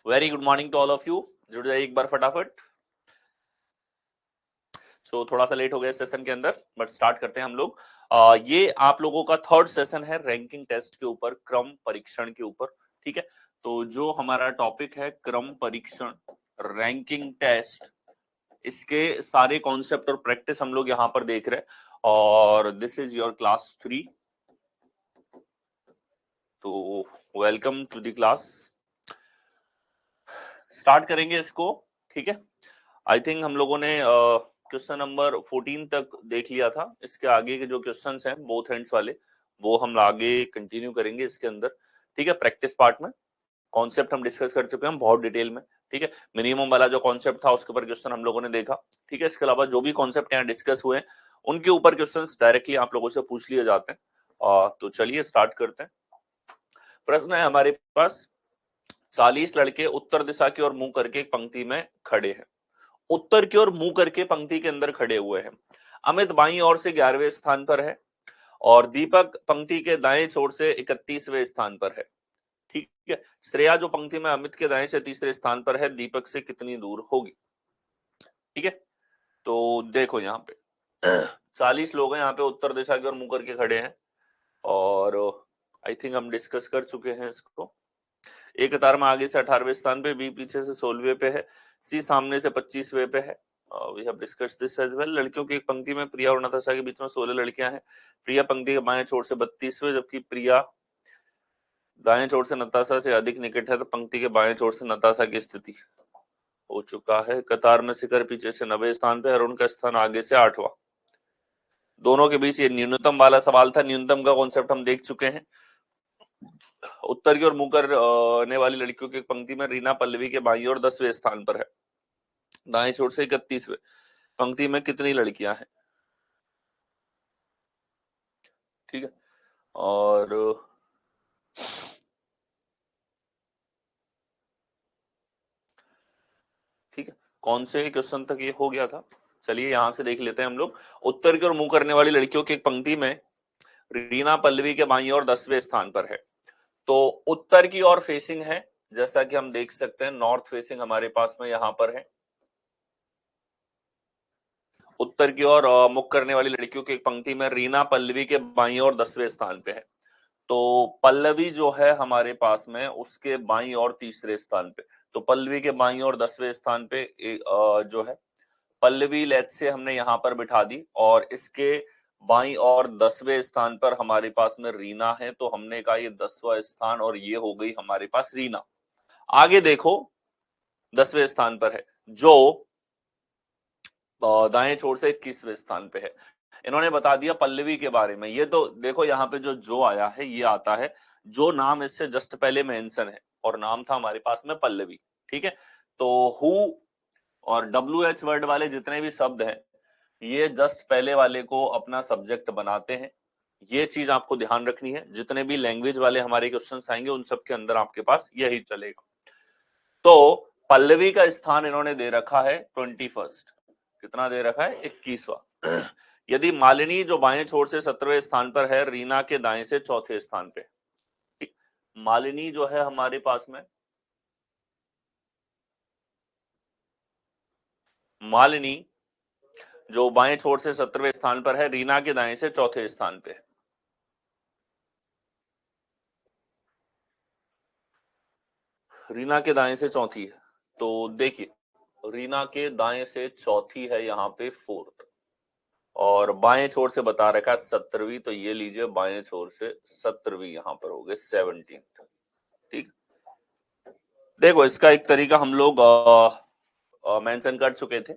Very good morning to all of you. जुड़ जाइए एक बार फटाफट। थोड़ा सा लेट हो गया सेशन के अंदर, बट स्टार्ट करते हैं हम लोग। ये आप लोगों का थर्ड सेशन है रैंकिंग टेस्ट के ऊपर, क्रम परीक्षण के ऊपर। ठीक है, तो जो हमारा टॉपिक है क्रम परीक्षण रैंकिंग टेस्ट, इसके सारे कॉन्सेप्ट और प्रैक्टिस हम लोग यहाँ पर देख रहे हैं। और दिस इज योर क्लास 3। तो welcome to the class. Start करेंगे इसको। ठीक है, आई थिंक हम लोगों ने क्वेश्चन नंबर 14 तक देख लिया था। इसके आगे के जो क्वेश्चंस हैं बोथ हैंड्स वाले, वो हम आगे कंटिन्यू करेंगे इसके अंदर। ठीक है, प्रैक्टिस पार्ट में कॉन्सेप्ट हम डिस्कस कर चुके हैं बहुत डिटेल में। ठीक है, मिनिमम वाला जो कॉन्सेप्ट था उसके ऊपर क्वेश्चन हम लोगों ने देखा। ठीक है, इसके अलावा जो भी कॉन्सेप्ट यहाँ डिस्कस हुए उनके ऊपर क्वेश्चन डायरेक्टली आप लोगों से पूछ लिए जाते हैं। तो चलिए स्टार्ट करते हैं। प्रश्न है हमारे पास, 40 लड़के उत्तर दिशा की ओर मुंह करके एक पंक्ति में खड़े हैं। उत्तर की ओर मुंह करके पंक्ति के अंदर खड़े हुए हैं। अमित बाईं ओर से 11वें स्थान पर है और दीपक पंक्ति के दाएं छोर से 31वें स्थान पर है। ठीक है, श्रेया जो पंक्ति में अमित के दाएं से तीसरे स्थान पर है, दीपक से कितनी दूर होगी? ठीक है, तो देखो यहाँ पे 40 लोग हैं यहाँ पे उत्तर दिशा की ओर मुंह करके खड़े हैं और आई थिंक हम डिस्कस कर चुके हैं इसको। ए कतार में आगे से 18वें स्थान पे, बी पीछे से 16वें पे है, सी सामने से 25वें पे है। We have discussed this as well. लड़कियों की एक पंक्ति में प्रिया और नताशा के बीच में 16 लड़कियां हैं। प्रिया पंक्ति के बाएं छोर से 32वें, जबकि प्रिया दाएं छोर से नताशा से अधिक निकट है, तो पंक्ति के बाएं छोर से नताशा की स्थिति हो चुका है। कतार में शिखर पीछे से 90वें स्थान पे, अरुण का स्थान आगे से 8वां। दोनों के बीच ये न्यूनतम वाला सवाल था। न्यूनतम का कॉन्सेप्ट हम देख चुके हैं। उत्तर की ओर मुंह करने वाली लड़कियों की पंक्ति में रीना पल्लवी के बाईं ओर 10वें स्थान पर है, दाएं छोर से 31वें। पंक्ति में कितनी लड़कियां हैं? ठीक है, और ठीक है, कौन से क्वेश्चन तक ये हो गया था? चलिए यहां से देख लेते हैं हम लोग। उत्तर की ओर मुंह करने वाली लड़कियों की एक पंक्ति में रीना पल्लवी के बाईं ओर 10वें स्थान पर है। तो उत्तर की ओर फेसिंग है, जैसा कि हम देख सकते हैं नॉर्थ फेसिंग हमारे पास में यहां पर है। उत्तर की ओर मुख करने वाली लड़कियों की एक पंक्ति में रीना पल्लवी के बाईं ओर 10वें स्थान पे है। तो पल्लवी जो है हमारे पास में उसके बाईं ओर तीसरे स्थान पे। तो पल्लवी के बाईं ओर 10वें स्थान पे जो है पल्लवी, लेट से हमने यहां पर बिठा दी, और इसके बाईं और 10वें स्थान पर हमारे पास में रीना है। तो हमने कहा ये 10वां स्थान और ये हो गई हमारे पास रीना। आगे देखो 10वें स्थान पर है जो दाएं छोर से 21वें स्थान पे है। इन्होंने बता दिया पल्लवी के बारे में। ये तो देखो यहाँ पे जो आया है ये आता है जो नाम इससे जस्ट पहले मेंशन है, और नाम था हमारे पास में पल्लवी। ठीक है, तो हु और डब्ल्यू एच वर्ड वाले जितने भी शब्द हैं ये जस्ट पहले वाले को अपना सब्जेक्ट बनाते हैं। ये चीज आपको ध्यान रखनी है। जितने भी लैंग्वेज वाले हमारे क्वेश्चंस आएंगे उन सब के अंदर आपके पास यही चलेगा। तो पल्लवी का स्थान इन्होंने दे रखा है 21st। कितना दे रखा है? 21वां। यदि मालिनी जो बाएं छोर से 17वें स्थान पर है, रीना के दाएं से चौथे स्थान पे। ठीक, मालिनी जो है हमारे पास में, मालिनी जो बाएं छोर से 17वें स्थान पर है, रीना के दाएं से चौथे स्थान पे है। रीना के दाएं से चौथी है। तो देखिए रीना के दाएं से चौथी है यहाँ पे 4th, और बाएं छोर से बता रखा है 17वीं। तो ये लीजिए बाएं छोर से 17वीं यहाँ पर हो गए 17th। ठीक, देखो इसका एक तरीका हम लोग मेंशन कर चुके थे।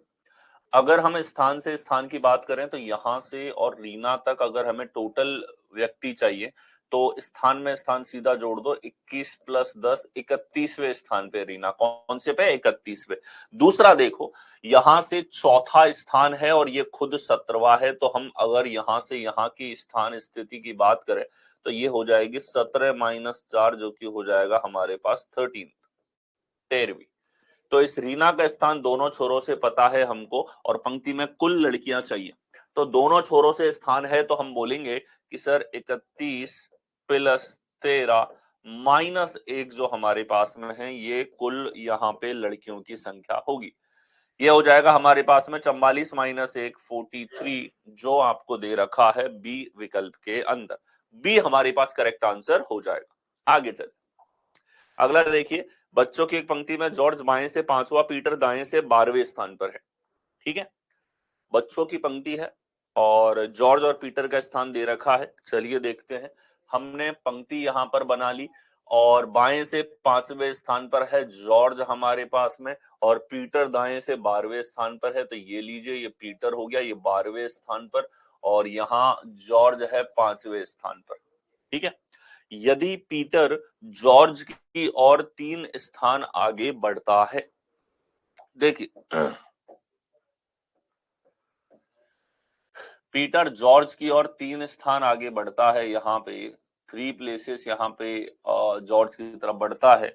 अगर हम स्थान से स्थान की बात करें तो यहां से और रीना तक अगर हमें टोटल व्यक्ति चाहिए तो स्थान में स्थान सीधा जोड़ दो। 21 + 10 31वें स्थान पे रीना। कौन से पे? 31वें। दूसरा देखो यहां से चौथा स्थान है और ये खुद 17वां है। तो हम अगर यहां से यहां की स्थान स्थिति की बात करें तो ये हो जाएगी 17 - 4, जो कि हो जाएगा हमारे पास 13वीं। तो इस रीना का स्थान दोनों छोरों से पता है हमको, और पंक्ति में कुल लड़कियां चाहिए। तो दोनों छोरों से स्थान है तो हम बोलेंगे कि सर 31 + 13 -1 जो हमारे पास में है, ये कुल यहाँ पे लड़कियों की संख्या होगी। ये हो जाएगा हमारे पास में 44 - 1 43, जो आपको दे रखा है बी विकल्प के अंदर। बी हमारे पास करेक्ट आंसर हो जाएगा। आगे चल, अगला देखिए, बच्चों की एक पंक्ति में जॉर्ज बाएं से 5वां, पीटर दाएं से 12वें स्थान पर है। ठीक है, बच्चों की पंक्ति है और जॉर्ज और पीटर का स्थान दे रखा है। चलिए देखते हैं। हमने पंक्ति यहां पर बना ली और बाएं से 5वें स्थान पर है जॉर्ज हमारे पास में, और पीटर दाएं से 12वें स्थान पर है। तो ये लीजिए, ये पीटर हो गया, ये 12वें स्थान पर, और यहाँ जॉर्ज है 5वें स्थान पर। ठीक है, यदि पीटर जॉर्ज की ओर 3 स्थान आगे बढ़ता है, देखिए पीटर जॉर्ज की ओर 3 स्थान आगे बढ़ता है, यहाँ पे 3 प्लेसेस यहाँ पे जॉर्ज की तरफ बढ़ता है,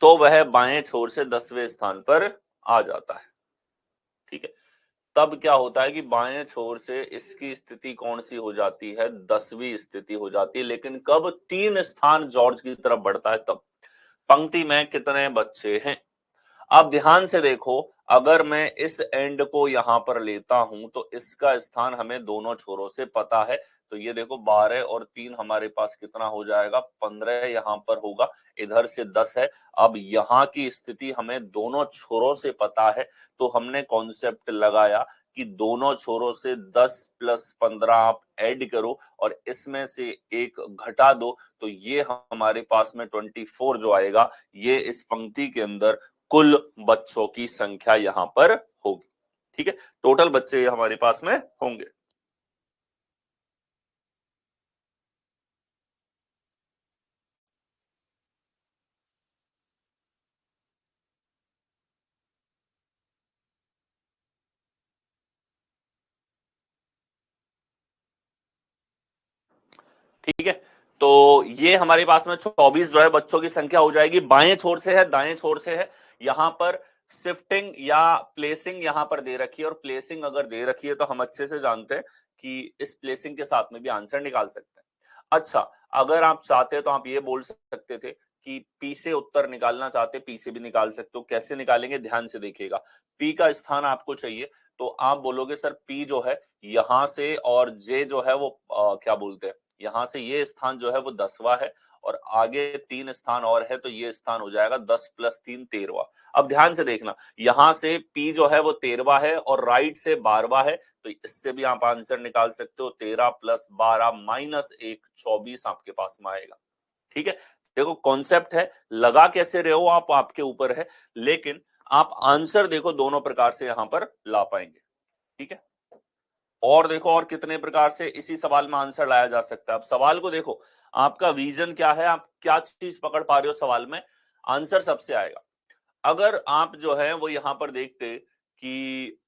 तो वह बाएं छोर से 10वें स्थान पर आ जाता है। ठीक है, तब क्या होता है कि बाएं छोर से इसकी स्थिति कौन सी हो जाती है, 10वीं स्थिति हो जाती है। लेकिन कब 3 स्थान जॉर्ज की तरफ बढ़ता है तब। पंक्ति में कितने बच्चे हैं, आप ध्यान से देखो, अगर मैं इस एंड को यहां पर लेता हूं तो इसका स्थान हमें दोनों छोरों से पता है। तो ये देखो 12 और 3 हमारे पास कितना हो जाएगा, 15 यहां पर होगा, इधर से 10 है। अब यहां की स्थिति हमें दोनों छोरों से पता है, तो हमने कॉन्सेप्ट लगाया कि दोनों छोरों से 10 + 15 आप ऐड करो और इसमें से एक घटा दो, तो ये हमारे पास में 24 जो आएगा, ये इस पंक्ति के अंदर कुल बच्चों की संख्या यहां पर होगी। ठीक है, टोटल बच्चे हमारे पास में होंगे। ठीक है, तो ये हमारे पास में 24 जो है बच्चों की संख्या हो जाएगी। बाएं छोर से है, दाएं छोर से है, यहां पर शिफ्टिंग या प्लेसिंग यहां पर दे रखी है, और प्लेसिंग अगर दे रखी है तो हम अच्छे से जानते हैं कि इस प्लेसिंग के साथ में भी आंसर निकाल सकते हैं। अच्छा, अगर आप चाहते तो आप ये बोल सकते थे कि पी से उत्तर निकालना चाहते, पी से भी निकाल सकते हो। कैसे निकालेंगे, ध्यान से देखिएगा। पी का स्थान आपको चाहिए, तो आप बोलोगे सर पी जो है यहां से, और जे जो है वो क्या बोलते हैं, यहां से ये स्थान जो है वो 10वां है, और आगे 3 स्थान और है, तो ये स्थान हो जाएगा 10 + 3 13वां। अब ध्यान से देखना, यहां से पी जो है वो 13वां है और राइट से 12वां है, तो इससे भी आप आंसर निकाल सकते हो। 13 + 12 - 1 24 आपके पास में आएगा। ठीक है, देखो कॉन्सेप्ट है, लगा कैसे रहे हो आप, आपके ऊपर है, लेकिन आप आंसर देखो दोनों प्रकार से यहां पर ला पाएंगे। ठीक है, और देखो और कितने प्रकार से इसी सवाल में आंसर लाया जा सकता है। अब सवाल को देखो, आपका विजन क्या है, आप क्या चीज पकड़ पा रहे हो सवाल में, आंसर सबसे आएगा। अगर आप जो है वो यहां पर देखते कि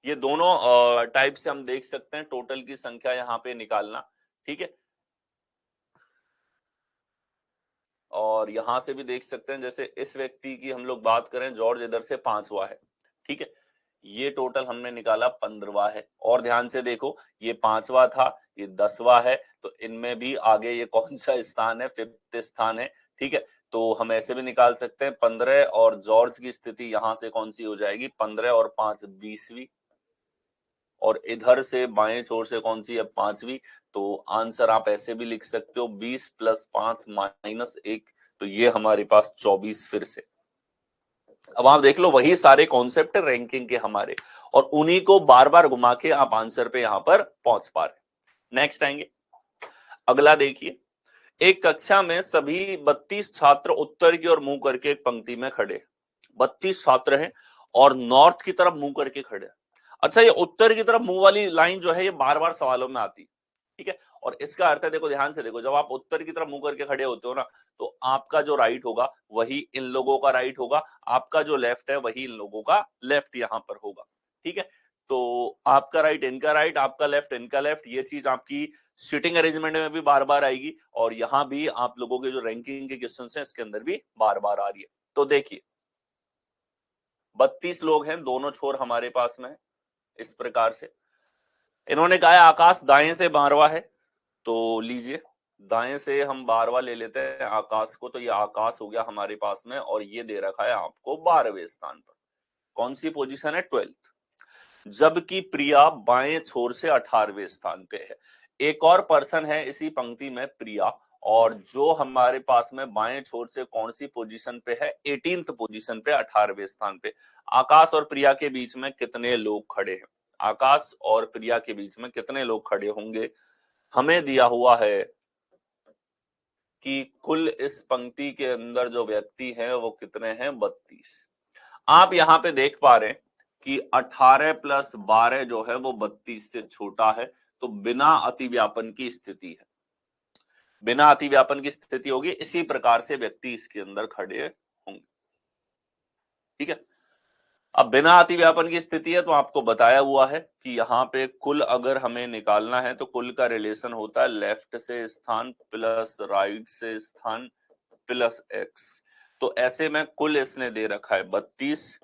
ये दोनों टाइप से हम देख सकते हैं टोटल की संख्या यहां पे निकालना। ठीक है, और यहां से भी देख सकते हैं, जैसे इस व्यक्ति की हम लोग बात करें, जॉर्ज इधर से 5वां है। ठीक है, ये टोटल हमने निकाला 15वां है, और ध्यान से देखो ये 5वां था, ये 10वां है, तो इनमें भी आगे ये कौन सा स्थान है, 5th स्थान है। ठीक है, तो हम ऐसे भी निकाल सकते हैं 15, और जॉर्ज की स्थिति यहां से कौन सी हो जाएगी, 15 और 5 20वीं, और इधर से बाएं छोर से कौन सी है, 5वीं। तो आंसर आप ऐसे भी लिख सकते हो 20 + 5 - 1, तो ये हमारे पास 24 फिर से। अब आप देख लो, वही सारे कॉन्सेप्ट रैंकिंग के हमारे, और उन्हीं को बार बार घुमा के आप आंसर पे यहां पर पहुंच पा रहे। नेक्स्ट आएंगे, अगला देखिए, एक कक्षा में सभी 32 छात्र उत्तर की ओर मुंह करके एक पंक्ति में खड़े। 32 छात्र हैं और नॉर्थ की तरफ मुंह करके खड़े हैं। अच्छा, ये उत्तर की तरफ मुंह वाली लाइन जो है ये बार बार सवालों में आती है। ठीक है, और इसका अर्थ है, देखो ध्यान से देखो, जब आप उत्तर की तरफ मुंह करके खड़े होते हो ना, तो आपका जो राइट होगा वही इन लोगों का राइट होगा, आपका जो लेफ्ट है वही इन लोगों का लेफ्ट यहां पर होगा। ठीक है, तो आपका राइट इनका राइट, आपका लेफ्ट इनका लेफ्ट, ये चीज आपकी सीटिंग अरेंजमेंट में भी बार बार आएगी, और यहां भी आप लोगों के जो रैंकिंग के क्वेश्चन हैं इसके अंदर भी बार बार आ रही है। तो देखिए 32 लोग हैं, दोनों छोर हमारे पास में है। इस प्रकार से इन्होंने कहा है आकाश दाएं से 12वां है, तो लीजिए दाएं से हम 12वां ले लेते हैं आकाश को, तो ये आकाश हो गया हमारे पास में, और ये दे रखा है आपको 12वें स्थान पर। कौन सी पोजीशन है? 12th। जबकि प्रिया बाएं छोर से 18वें स्थान पे है। एक और पर्सन है इसी पंक्ति में, प्रिया, और जो हमारे पास में बाएं छोर से कौन सी पोजीशन पे है? 18th पोजीशन पे, 18वें स्थान पे। आकाश और प्रिया के बीच में कितने लोग खड़े हैं? आकाश और प्रिया के बीच में कितने लोग खड़े होंगे? हमें दिया हुआ है कि कुल इस पंक्ति के अंदर जो व्यक्ति हैं वो कितने हैं? 32। आप यहां पे देख पा रहे हैं कि 18 प्लस 12 जो है वो 32 से छोटा है, तो बिना अतिव्यापन की स्थिति है। बिना अतिव्यापन की स्थिति होगी, इसी प्रकार से व्यक्ति इसके अंदर खड़े होंगे। ठीक है। अब बिना अतिव्यापन की स्थिति है तो आपको बताया हुआ है कि यहाँ पे कुल अगर हमें निकालना है तो कुल का रिलेशन होता है लेफ्ट से स्थान प्लस राइट से स्थान प्लस एक्स। तो ऐसे में कुल इसने दे रखा है 32,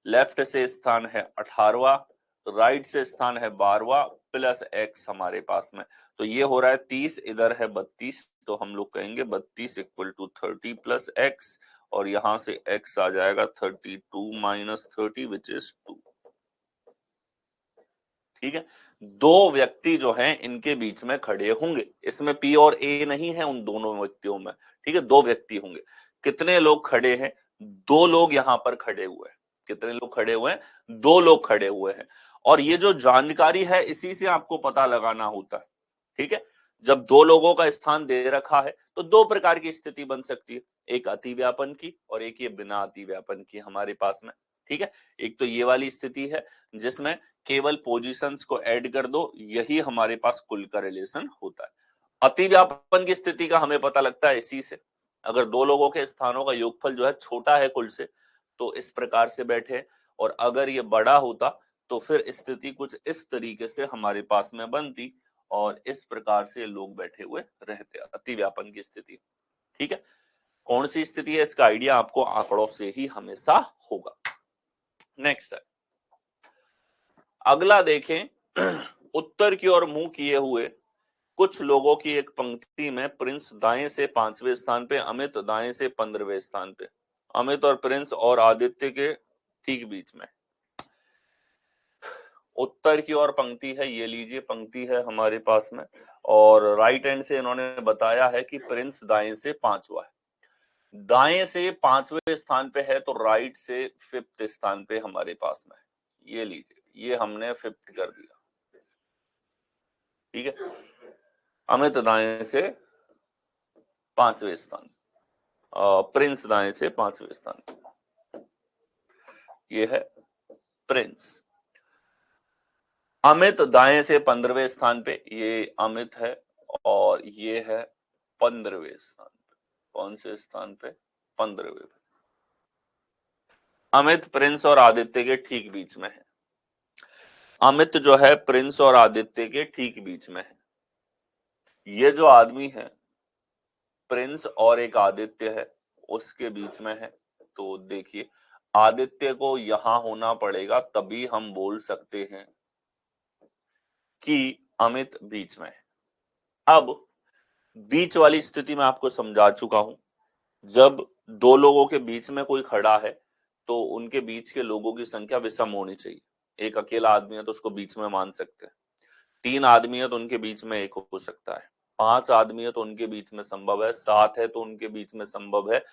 लेफ्ट से स्थान है 18वां, राइट से स्थान है 12वां, प्लस एक्स हमारे पास में, तो ये हो रहा है 30, इधर है 32, तो हम लोग कहेंगे 32 इक्वल टू 30 प्लस एक्स, और यहां से x आ जाएगा 32 माइनस 30 विच इज 2। ठीक है। दो व्यक्ति जो हैं इनके बीच में खड़े होंगे, इसमें p और a नहीं है उन दोनों व्यक्तियों में। ठीक है, दो व्यक्ति होंगे। कितने लोग खड़े हैं? दो लोग यहां पर खड़े हुए हैं। कितने लोग खड़े हुए हैं? दो लोग खड़े हुए हैं। और ये जो जानकारी है इसी से आपको पता लगाना होता है। ठीक है, जब दो लोगों का स्थान दे रखा है तो दो प्रकार की स्थिति बन सकती है, एक अतिव्यापन की और एक ये बिना अतिव्यापन की हमारे पास में। ठीक है, एक तो ये वाली स्थिति है जिसमें केवल पोजीशंस को ऐड कर दो, यही हमारे पास कुल का रिलेशन होता है। अतिव्यापन की स्थिति का हमें पता लगता है इसी से, अगर दो लोगों के स्थानों का योगफल जो है छोटा है कुल से तो इस प्रकार से बैठे, और अगर ये बड़ा होता तो फिर स्थिति कुछ इस तरीके से हमारे पास में बनती, और इस प्रकार से लोग बैठे हुए रहते, अतिव्यापन की स्थिति। ठीक है, कौन सी स्थिति है इसका आइडिया आपको आंकड़ों से ही हमेशा होगा। नेक्स्ट है, अगला देखें उत्तर की ओर मुंह किए हुए कुछ लोगों की एक पंक्ति में प्रिंस दाएं से 5वें स्थान पे, अमित दाएं से 15वें स्थान पे। अमित और प्रिंस और आदित्य के ठीक बीच में उत्तर की ओर पंक्ति है, ये लीजिए पंक्ति है हमारे पास में, और राइट हैंड से इन्होंने बताया है कि प्रिंस दाएं से 5वां है। दाएं से 5वें स्थान पे है तो राइट से 5th स्थान पे हमारे पास में है। ये लीजिए, ये हमने 5th कर दिया। ठीक है, अमित दाएं से 5वें स्थान, प्रिंस दाएं से 5वें स्थान, ये है प्रिंस। अमित दाएं से 15वें स्थान पे, ये अमित है, और ये है 15वें स्थान पे। कौन से स्थान पे? 15वें पे। अमित प्रिंस और आदित्य के ठीक बीच में है। अमित जो है प्रिंस और आदित्य के ठीक बीच में है। ये जो आदमी है प्रिंस और एक आदित्य है उसके बीच में है, तो देखिए आदित्य को यहां होना पड़ेगा तभी हम बोल सकते हैं कि अमित बीच में है। अब बीच वाली स्थिति में आपको समझा चुका हूं, जब दो लोगों के बीच में कोई खड़ा है तो उनके बीच के लोगों की संख्या विषम होनी चाहिए। एक अकेला आदमी है तो उसको बीच में मान सकते हैं, 3 आदमी है तो उनके बीच में एक हो सकता है, 5 आदमी है तो उनके बीच में संभव है, 7 है तो उनके बीच में संभव है,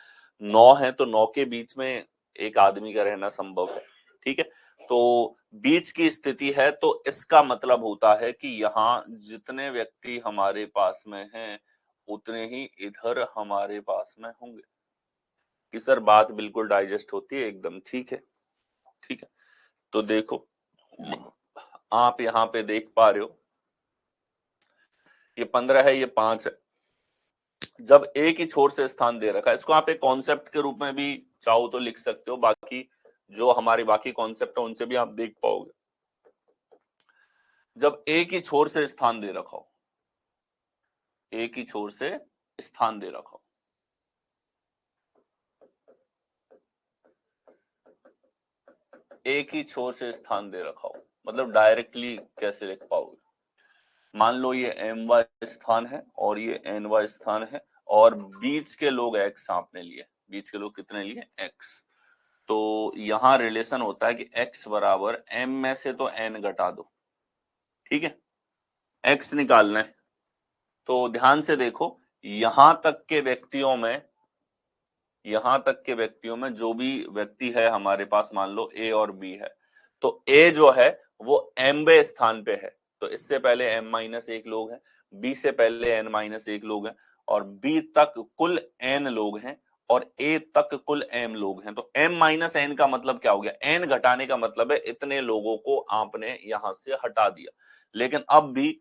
9 है तो 9 के बीच में एक आदमी का रहना संभव है। ठीक है, तो बीच की स्थिति है तो इसका मतलब होता है कि यहाँ जितने व्यक्ति हमारे पास में हैं उतने ही इधर हमारे पास में होंगे। कि सर बात बिल्कुल डाइजेस्ट होती है, एकदम ठीक है। ठीक है, तो देखो आप यहाँ पे देख पा रहे हो ये 15 है, ये 5 है। जब एक ही छोर से स्थान दे रखा है, इसको आप एक कॉन्सेप्ट के रूप में भी चाहो तो लिख सकते हो, बाकी जो हमारे बाकी कॉन्सेप्ट है उनसे भी आप देख पाओगे। जब एक ही छोर से स्थान दे रखा हो, एक ही छोर से स्थान दे रखा हो, एक ही छोर से स्थान दे रखा हो, मतलब डायरेक्टली कैसे लिख पाओगे? मान लो ये m y स्थान है और ये n y स्थान है और बीच के लोग x आपने लिए, बीच के लोग कितने लिए x। तो यहां रिलेशन होता है कि x बराबर m में से तो n घटा दो, ठीक है, x निकालना है। तो ध्यान से देखो, यहां तक के व्यक्तियों में, यहां तक के व्यक्तियों में जो भी व्यक्ति है हमारे पास, मान लो a और b है, तो a जो है वो mवें स्थान पे है, तो इससे पहले m-1 लोग हैं, b से पहले n-1 लोग हैं और b तक कुल n लोग हैं और a तक कुल m लोग हैं। तो m-n का मतलब क्या हो गया, n घटाने का मतलब है इतने लोगों को आपने यहां से हटा दिया। लेकिन अब भी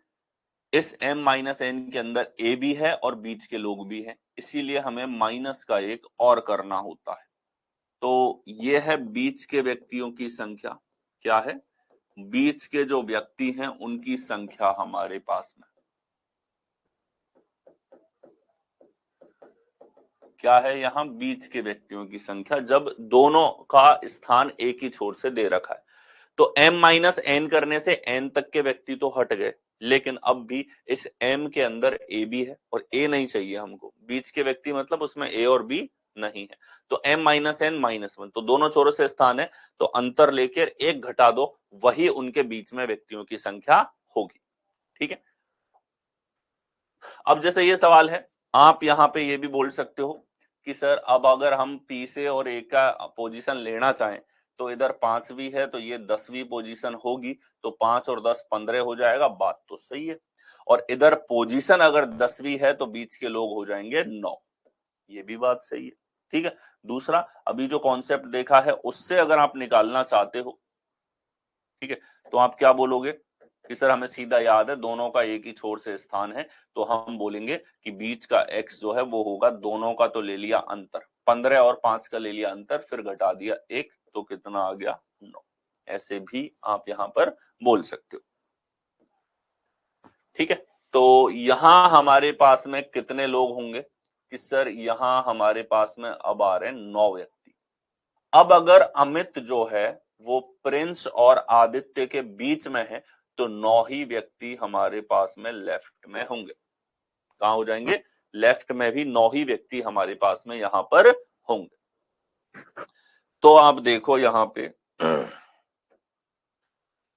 इस m-n के अंदर a भी है और बीच के लोग भी हैं, इसीलिए हमें माइनस का एक और करना होता है। तो ये है बीच के व्यक्तियों की संख्या, क्या है, बीच के जो व्यक्ति हैं उनकी संख्या हमारे पास में क्या है, यहां बीच के व्यक्तियों की संख्या, जब दोनों का स्थान एक ही छोर से दे रखा है। तो m-n करने से n तक के व्यक्ति तो हट गए, लेकिन अब भी इस m के अंदर a भी है और a नहीं चाहिए हमको, बीच के व्यक्ति मतलब उसमें a और b नहीं है। तो m-n-1 तो दोनों छोरों से स्थान है, तो अंतर लेकर एक घटा दो, वही उनके बीच में व्यक्तियों की संख्या होगी, ठीक है। अब जैसे ये सवाल है, आप यहां पे ये भी बोल सकते हो कि सर अब अगर हम p से और a का पोजीशन लेना चाहें तो इधर 5वीं है तो ये 10वीं पोजीशन होगी, तो 5 और 10 15 हो जाएगा, बात तो सही है। और इधर पोजीशन अगर 10वीं है तो बीच के लोग हो जाएंगे 9, ये भी बात सही है, ठीक है। दूसरा, अभी जो कॉन्सेप्ट देखा है उससे अगर आप निकालना चाहते हो, ठीक है, तो आप क्या बोलोगे कि सर हमें सीधा याद है दोनों का एक ही छोर से स्थान है, तो हम बोलेंगे कि बीच का x जो है वो होगा, दोनों का तो ले लिया अंतर, 15 और 5 का ले लिया अंतर, फिर घटा दिया 1, तो कितना आ गया 9। ऐसे भी आप यहां पर बोल सकते हो, ठीक है। तो यहां हमारे पास में कितने लोग होंगे कि सर यहां हमारे पास में अब आ रहे हैं 9 व्यक्ति। अब अगर अमित जो है वो प्रिंस और आदित्य के बीच में है तो 9 ही व्यक्ति हमारे पास में लेफ्ट में होंगे। कहां हो जाएंगे, लेफ्ट में भी 9 ही व्यक्ति हमारे पास में यहां पर होंगे। तो आप देखो यहां पे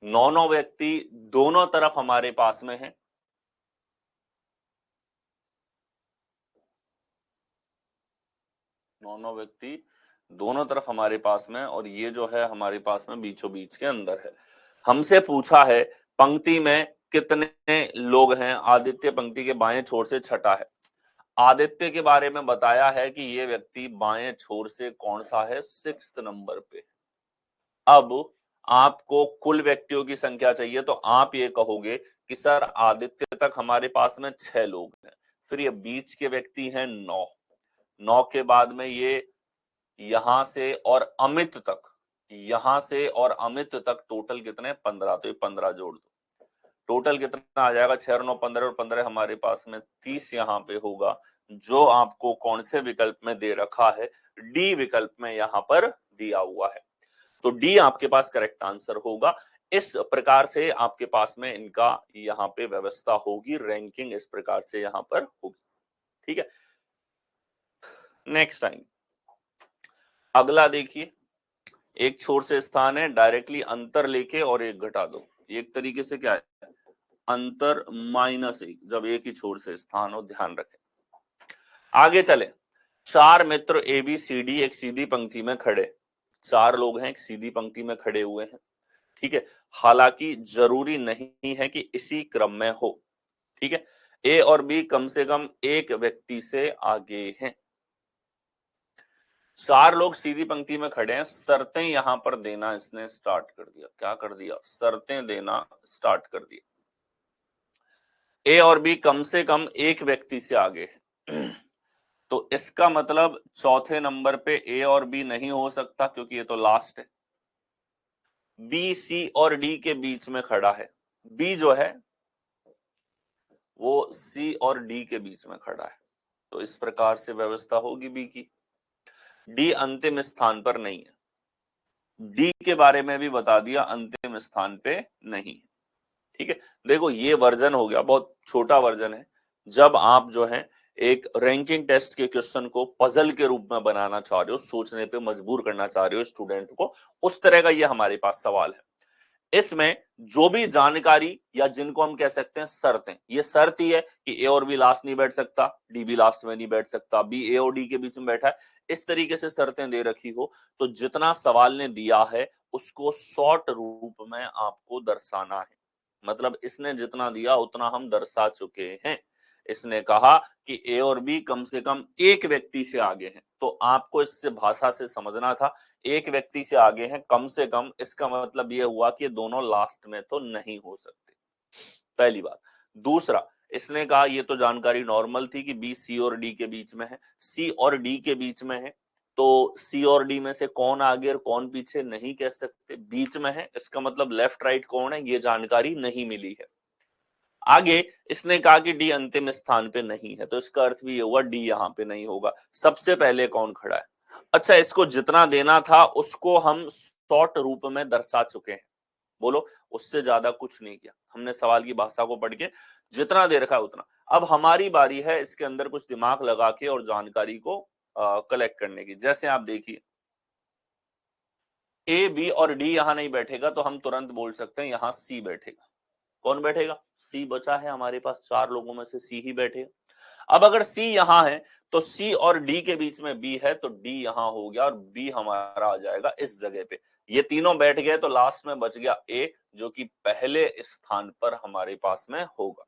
9 व्यक्ति दोनों तरफ हमारे पास में है, 9 व्यक्ति दोनों तरफ हमारे पास में, और ये जो है हमारे पास में बीचों बीच के अंदर है। हमसे पूछा है पंक्ति में कितने लोग हैं, आदित्य पंक्ति के बाएं छोर से छठा है। आदित्य के बारे में बताया है कि ये व्यक्ति बाएं छोर से कौन सा है, 6th नंबर पे। अब आपको कुल व्यक्तियों की संख्या चाहिए, तो आप ये कहोगे कि सर आदित्य तक हमारे पास में 6 लोग हैं, फिर ये बीच के व्यक्ति हैं 9, 9 के बाद में ये यहां से और अमित तक, यहां से और अमित तक टोटल कितने, 15, तो ये 15 जोड़ दो, टोटल कितना आ जाएगा, 6 और 9 15 और 15 हमारे पास में 30 यहाँ पे होगा, जो आपको कौन से विकल्प में दे रखा है, डी विकल्प में यहाँ पर दिया हुआ है। तो डी आपके पास करेक्ट आंसर होगा। इस प्रकार से आपके पास में इनका यहाँ पे व्यवस्था होगी, रैंकिंग इस प्रकार से यहाँ पर होगी, ठीक है। नेक्स्ट टाइम अगला देखिए, एक छोर से स्थान है, डायरेक्टली अंतर लेके और एक घटा दो, एक तरीके से क्या है, अंतर -1, जब एक ही छोर से स्थान हो, ध्यान रखें। आगे चले, 4 मित्र ए बी सी डी एक सीधी पंक्ति में खड़े, 4 लोग हैं एक सीधी पंक्ति में खड़े हुए हैं, ठीक है। हालांकि जरूरी नहीं है कि इसी क्रम में हो, ठीक है। ए और बी कम से कम एक व्यक्ति से आगे हैं, 4 लोग सीधी पंक्ति में खड़े हैं, शर्तें यहां पर देना इसने स्टार्ट कर दिया, क्या कर दिया, शर्तें देना स्टार्ट कर दिया। ए और बी कम से कम एक व्यक्ति से आगे है तो इसका मतलब चौथे नंबर पे ए और बी नहीं हो सकता क्योंकि ये तो लास्ट है। बी सी और डी के बीच में खड़ा है, बी जो है वो सी और डी के बीच में खड़ा है, तो इस प्रकार से व्यवस्था होगी बी की। डी अंतिम स्थान पर नहीं है, डी के बारे में भी बता दिया अंतिम स्थान पे नहीं है, ठीक है, देखो ये वर्जन हो गया, बहुत छोटा वर्जन है। जब आप जो है एक रैंकिंग टेस्ट के क्वेश्चन को पजल के रूप में बनाना चाह रहे हो, सोचने पे मजबूर करना चाह रहे हो स्टूडेंट को, उस तरह का ये हमारे पास सवाल है। इसमें जो भी जानकारी या जिनको हम कह सकते हैं शर्तें, ये शर्त ही है कि ए और बी लास्ट नहीं बैठ सकता, डी भी लास्ट में नहीं बैठ सकता, बी ए और डी के बीच में बैठा है, इस तरीके से शर्तें दे रखी हो, तो जितना सवाल ने दिया है उसको शॉर्ट रूप में आपको दर्शाना है। मतलब इसने जितना दिया उतना हम दर्शा चुके हैं। इसने कहा कि ए और बी कम से कम एक व्यक्ति से आगे हैं, तो आपको इससे भाषा से समझना था एक व्यक्ति से आगे हैं कम से कम, इसका मतलब यह हुआ कि दोनों लास्ट में तो नहीं हो सकते, पहली बात। दूसरा, इसने कहा ये तो जानकारी नॉर्मल थी कि बी सी और डी के बीच में है, सी और डी के बीच में है, तो सी और डी में से कौन आगे और कौन पीछे नहीं कह सकते, बीच में है, इसका मतलब लेफ्ट राइट कौन है ये जानकारी नहीं मिली है। आगे इसने कहा कि डी अंतिम स्थान पे नहीं है, तो इसका अर्थ भी ये हुआ डी यहां पे नहीं होगा। सबसे पहले कौन खड़ा है? अच्छा, इसको जितना देना था उसको हम शॉर्ट रूप में दर्शा चुके हैं, बोलो उससे ज्यादा कुछ नहीं किया हमने, सवाल की भाषा को पढ़ के जितना दे रखा है उतना। अब हमारी बारी है इसके अंदर कुछ दिमाग लगा के और जानकारी को कलेक्ट करने की। जैसे आप देखिए ए बी और डी यहां नहीं बैठेगा, तो हम तुरंत बोल सकते हैं यहां सी बैठेगा। कौन बैठेगा? सी बचा है हमारे पास, चार लोगों में से सी ही बैठेगा। अब अगर सी यहां है तो सी और डी के बीच में बी है, तो डी यहां हो गया और बी हमारा आ जाएगा इस जगह पे। ये तीनों बैठ गए तो लास्ट में बच गया ए, जो कि पहले स्थान पर हमारे पास में होगा।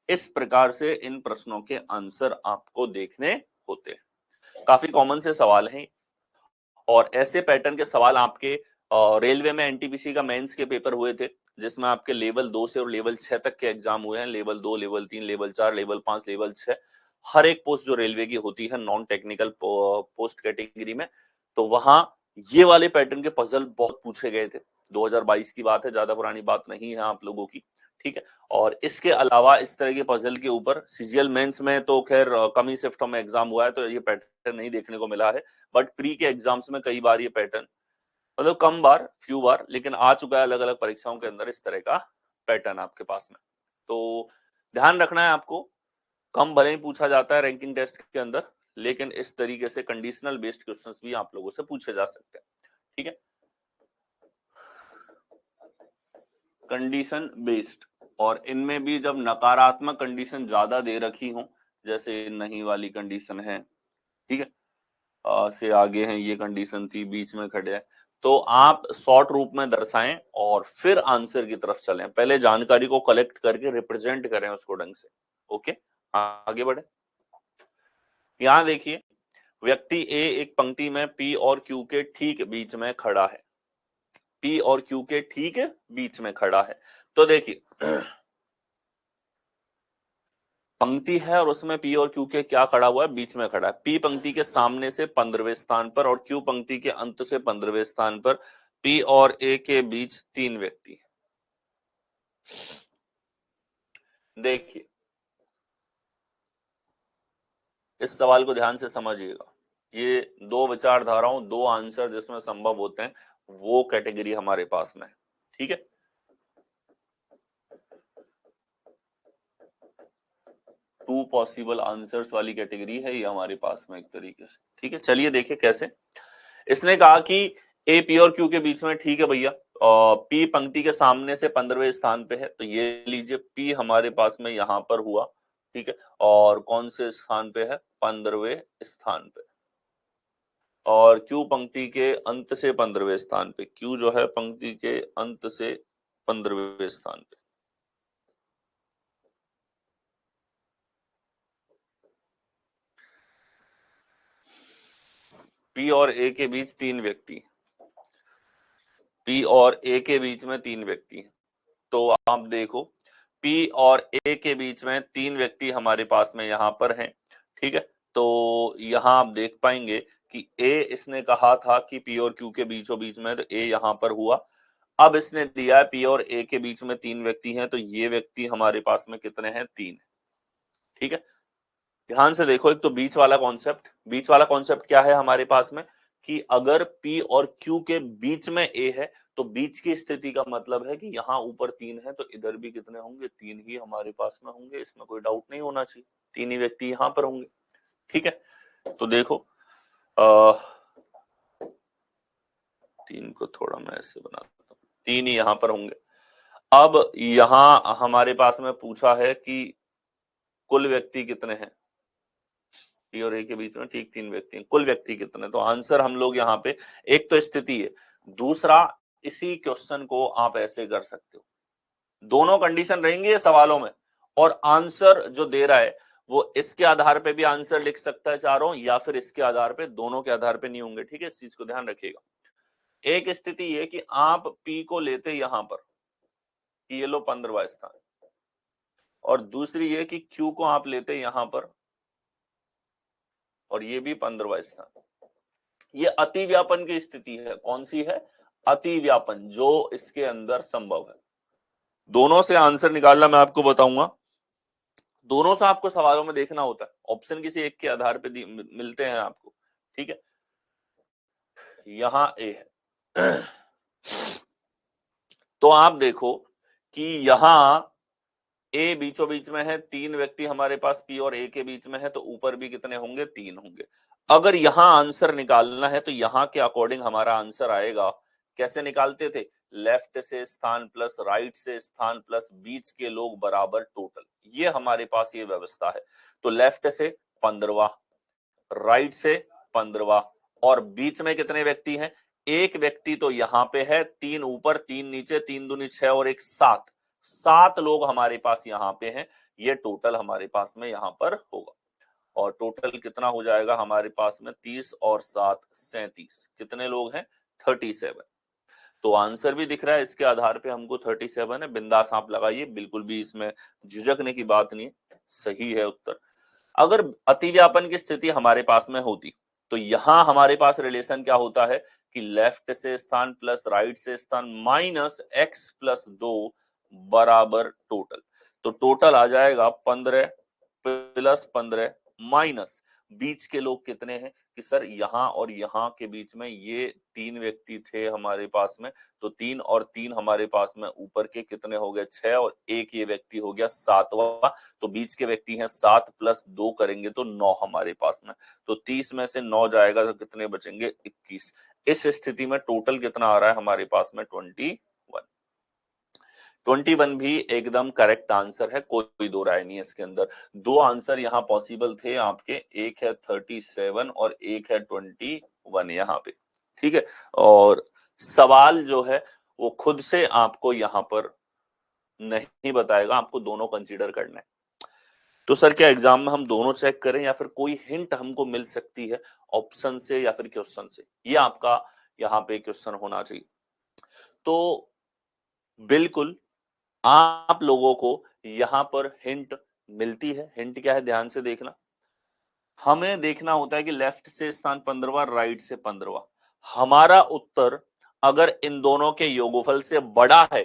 इस प्रकार से इन प्रश्नों के आंसर आपको देखने होते हैं। काफी कॉमन से सवाल हैं और ऐसे पैटर्न के सवाल आपके रेलवे में एनटीपीसी का मेंस के पेपर हुए थे, जिसमें आपके लेवल 2 से और लेवल 6 तक के एग्जाम हुए हैं। Level 2, level 3, level 4, level 5, level 6, हर एक पोस्ट जो रेलवे की होती है नॉन टेक्निकल पोस्ट कैटेगरी में, तो वहां ये वाले पैटर्न के पजल बहुत पूछे गए थे। 2022 की बात है, ज्यादा पुरानी बात नहीं है आप लोगों की, ठीक है। और इसके अलावा इस तरह के पजल के ऊपर सीजीएल मेंस में तो खैर कम ही शिफ्टों में एग्जाम हुआ है, तो ये पैटर्न नहीं देखने को मिला है। बट प्री के एग्जाम्स में कई बार ये पैटर्न, मतलब कम बार, फ्यू बार, लेकिन आ चुका है अलग अलग परीक्षाओं के अंदर इस तरह का पैटर्न आपके पास में। तो ध्यान रखना है आपको, कम भले ही पूछा जाता है रैंकिंग टेस्ट के अंदर, लेकिन इस तरीके से कंडीशनल बेस्ड क्वेश्चंस भी आप लोगों से पूछे जा सकते हैं, ठीक है। कंडीशन बेस्ड, और इनमें भी जब नकारात्मक कंडीशन ज्यादा दे रखी हो, जैसे नहीं वाली कंडीशन है, ठीक है, से आगे हैं, ये कंडीशन थी, बीच में खड़े हैं, तो आप शॉर्ट रूप में दर्शाएं और फिर आंसर की तरफ चलें। पहले जानकारी को कलेक्ट करके रिप्रेजेंट करें उसको ढंग से। ओके, आगे बढ़े। यहां देखिए, व्यक्ति ए एक पंक्ति में पी और क्यू के ठीक बीच में खड़ा है, पी और क्यू के ठीक बीच में खड़ा है। तो देखिए पंक्ति है और उसमें पी और क्यू के क्या खड़ा हुआ है? बीच में खड़ा है। पी पंक्ति के सामने से 15वें स्थान पर और क्यू पंक्ति के अंत से 15वें स्थान पर, पी और ए के बीच 3 व्यक्ति। देखिए इस सवाल को ध्यान से समझिएगा, ये दो विचारधाराओं, दो आंसर जिसमें संभव होते हैं, वो कैटेगरी हमारे पास में है, ठीक है। टू पॉसिबल आंसर्स वाली कैटेगरी है ये हमारे पास में एक तरीके से, ठीक है। चलिए देखिए कैसे। इसने कहा कि ए पी और क्यू के बीच में, ठीक है भैया, पी पंक्ति के सामने से 15वें स्थान पे है, तो ये लीजिए पी हमारे पास में यहां पर हुआ, ठीक है, और कौन से स्थान पे है? 15वें स्थान पे। और क्यू पंक्ति के अंत से 15वें स्थान पे, क्यू जो है पंक्ति के अंत से 15वें स्थान पे। पी और ए के बीच 3 व्यक्ति, पी और ए के बीच में 3 व्यक्ति हैं। तो आप देखो पी और ए के बीच में 3 व्यक्ति हमारे पास में यहां पर हैं, ठीक है। तो यहां आप देख पाएंगे कि ए इसने कहा था कि पी और क्यू के बीचों बीच में, तो ए यहां पर हुआ। अब इसने दिया है पी और ए के बीच में 3 व्यक्ति हैं, तो ये व्यक्ति हमारे पास में कितने हैं? 3, ठीक है। ध्यान से देखो, एक तो बीच वाला कॉन्सेप्ट, बीच वाला कॉन्सेप्ट क्या है हमारे पास में कि अगर P और Q के बीच में A है तो बीच की स्थिति का मतलब है कि यहाँ ऊपर 3 है तो इधर भी कितने होंगे, 3 ही हमारे पास में होंगे, इसमें कोई डाउट नहीं होना चाहिए, 3 ही व्यक्ति यहाँ पर होंगे। ठीक है, तो देखो 3 को थोड़ा मैं ऐसे बना देता हूँ, 3 ही यहाँ पर होंगे। अब यहाँ हमारे पास में पूछा है कि कुल व्यक्ति कितने हैं, पी और ए के बीच में, ठीक 3 व्यक्ति हैं, कुल व्यक्ति कितने, तो आंसर हम लोग यहाँ पे, एक तो स्थिति है, दूसरा इसी क्वेश्चन को आप ऐसे कर सकते हो, दोनों कंडीशन रहेंगे ये सवालों में, और आंसर जो दे रहा है वो इसके आधार पे भी आंसर लिख सकता है चारों, या फिर इसके आधार पे, दोनों के आधार पे नहीं होंगे। ठीक है, इस चीज को ध्यान रखिएगा। एक स्थिति ये कि आप पी को लेते यहां पर कि ये लो 15वां स्थान, और दूसरी ये कि क्यू को आप लेते यहां पर और ये भी 15वां स्थान। ये अतिव्यापन की स्थिति है, कौन सी है, अतिव्यापन, जो इसके अंदर संभव है। दोनों से आंसर निकालना मैं आपको बताऊंगा, दोनों से आपको सवालों में देखना होता है, ऑप्शन किसी एक के आधार पे मिलते हैं आपको। ठीक है, यहां ए है तो आप देखो कि यहां ए बीचों बीच में है, 3 व्यक्ति हमारे पास पी और ए के बीच में है, तो ऊपर भी कितने होंगे, 3 होंगे। अगर यहां आंसर निकालना है तो यहां के अकॉर्डिंग हमारा आंसर आएगा, कैसे निकालते थे, लेफ्ट से स्थान प्लस राइट से स्थान प्लस बीच के लोग बराबर टोटल, ये हमारे पास ये व्यवस्था है। तो लेफ्ट से 15वां, राइट से 15वां, और बीच में कितने व्यक्ति हैं, एक व्यक्ति तो यहां पे है, 3 ऊपर 3 नीचे, 3 दूनी 6 और एक 7, 7 लोग हमारे पास यहाँ पे हैं, ये टोटल हमारे पास में यहाँ पर होगा। और टोटल कितना हो जाएगा हमारे पास में, 30 और 7 37, कितने लोग हैं, 37। तो आंसर भी दिख रहा है, इसके आधार पे हमको 37 है, बिंदास आप लगाइए, बिल्कुल भी इसमें झिझकने की बात नहीं है, सही है उत्तर। अगर अतिव्यापन की स्थिति हमारे पास में होती तो यहां हमारे पास रिलेशन क्या होता है कि लेफ्ट से स्थान प्लस राइट से स्थान माइनस x प्लस 2 बराबर टोटल। तो टोटल आ जाएगा 15 प्लस 15 माइनस बीच के लोग कितने हैं कि सर यहाँ और यहाँ के बीच में ये 3 व्यक्ति थे हमारे पास में, तो 3 और 3 हमारे पास में ऊपर के कितने हो गए, 6, और एक ये व्यक्ति हो गया 7वां, तो बीच के व्यक्ति हैं 7 प्लस 2 करेंगे तो 9 हमारे पास में, तो 30 में से 9 जाएगा तो कितने बचेंगे, 21। इस स्थिति में टोटल कितना आ रहा है हमारे पास में, 21। 21 भी एकदम करेक्ट आंसर है, कोई दो राय नहीं है इसके अंदर। दो आंसर यहाँ पॉसिबल थे आपके, एक है 37 और एक है 21 यहाँ पे। ठीक है, और सवाल जो है वो खुद से आपको यहाँ पर नहीं बताएगा, आपको दोनों कंसीडर करना है। तो सर क्या एग्जाम में हम दोनों चेक करें या फिर कोई हिंट हमको मिल सकती है ऑप्शन से या फिर क्वेश्चन से, ये आपका यहाँ पे क्वेश्चन होना चाहिए। तो बिल्कुल आप लोगों को यहां पर हिंट मिलती है। हिंट क्या है, ध्यान से देखना, हमें देखना होता है कि लेफ्ट से स्थान 15वां, राइट से 15वां, हमारा उत्तर अगर इन दोनों के योगफल से बड़ा है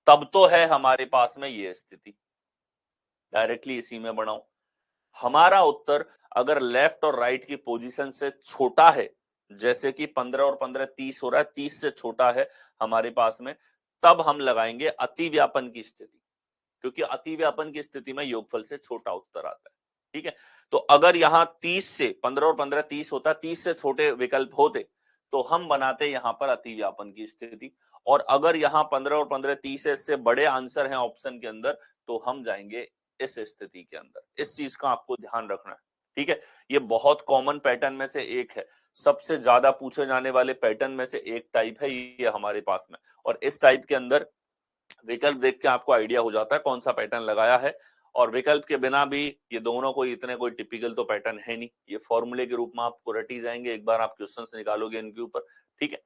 तब तो है हमारे पास में ये स्थिति, डायरेक्टली इसी में बढ़ाऊं। हमारा उत्तर अगर लेफ्ट और राइट की पोजीशन से छोटा है, जैसे कि 15 और 15 30 हो रहा है, 30 से छोटा है हमारे पास में, तब हम लगाएंगे अतिव्यापन की स्थिति, क्योंकि अतिव्यापन की स्थिति में योगफल से छोटा उत्तर आता है। ठीक है, तो अगर यहां 30 से 15 और 15 30 होता, 30 से छोटे विकल्प होते तो हम बनाते यहां पर अतिव्यापन की स्थिति, और अगर यहां 15 और 15 30 से बड़े आंसर हैं ऑप्शन के अंदर तो हम जाएंगे इस स्थिति के अंदर। इस चीज का आपको ध्यान रखना है। ठीक है, ये बहुत कॉमन पैटर्न में से एक है, सबसे ज्यादा पूछे जाने वाले पैटर्न में से एक टाइप है ये हमारे पास में, और इस टाइप के अंदर विकल्प देख के आपको आइडिया हो जाता है कौन सा पैटर्न लगाया है, और विकल्प के बिना भी ये दोनों कोई इतने कोई टिपिकल तो पैटर्न है नहीं, ये फॉर्मूले के रूप में आपको रटी जाएंगे, एक बार आप क्वेश्चन निकालोगे इनके ऊपर। ठीक है,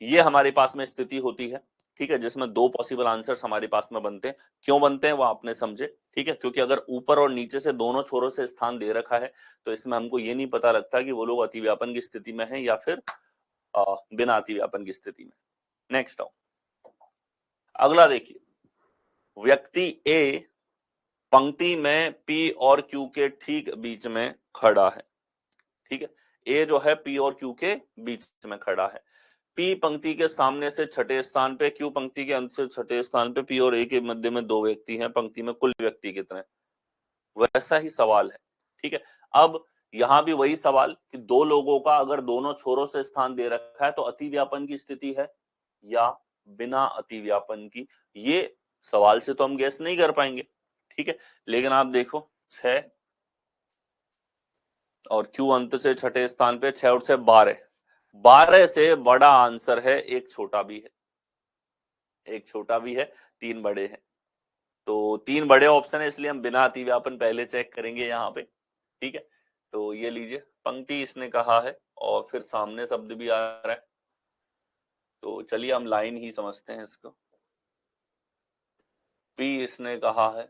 ये हमारे पास में स्थिति होती है। ठीक है, जिसमें दो पॉसिबल आंसर्स हमारे पास में बनते हैं, क्यों बनते हैं वो आपने समझे। ठीक है, क्योंकि अगर ऊपर और नीचे से दोनों छोरों से स्थान दे रखा है तो इसमें हमको ये नहीं पता लगता कि वो लोग अतिव्यापन की स्थिति में है या फिर बिना अतिव्यापन की स्थिति में। नेक्स्ट आओ, अगला देखिए, व्यक्ति ए पंक्ति में पी और क्यू के ठीक बीच में खड़ा है। ठीक है, ए जो है पी और क्यू के बीच में खड़ा है, पी पंक्ति के सामने से छठे स्थान पे, क्यू पंक्ति के अंत से छठे स्थान पे, पी और ए के मध्य में दो व्यक्ति हैं, पंक्ति में कुल व्यक्ति कितने, वैसा ही सवाल है। ठीक है, अब यहां भी वही सवाल कि दो लोगों का अगर दोनों छोरों से स्थान दे रखा है तो अतिव्यापन की स्थिति है या बिना अतिव्यापन की, ये सवाल से तो हम गैस नहीं कर पाएंगे। ठीक है, लेकिन आप देखो 6 और क्यू अंत से छठे स्थान पे, 6 और 6 12, 12 से बड़ा आंसर है, एक छोटा भी है, एक छोटा भी है, 3 बड़े हैं। तो 3 बड़े ऑप्शन है, इसलिए हम बिना अतिव्यापन पहले चेक करेंगे यहाँ पे। ठीक है, तो ये लीजिए पंक्ति इसने कहा है और फिर सामने शब्द भी आ रहा है, तो चलिए हम लाइन ही समझते हैं इसको। पी इसने कहा है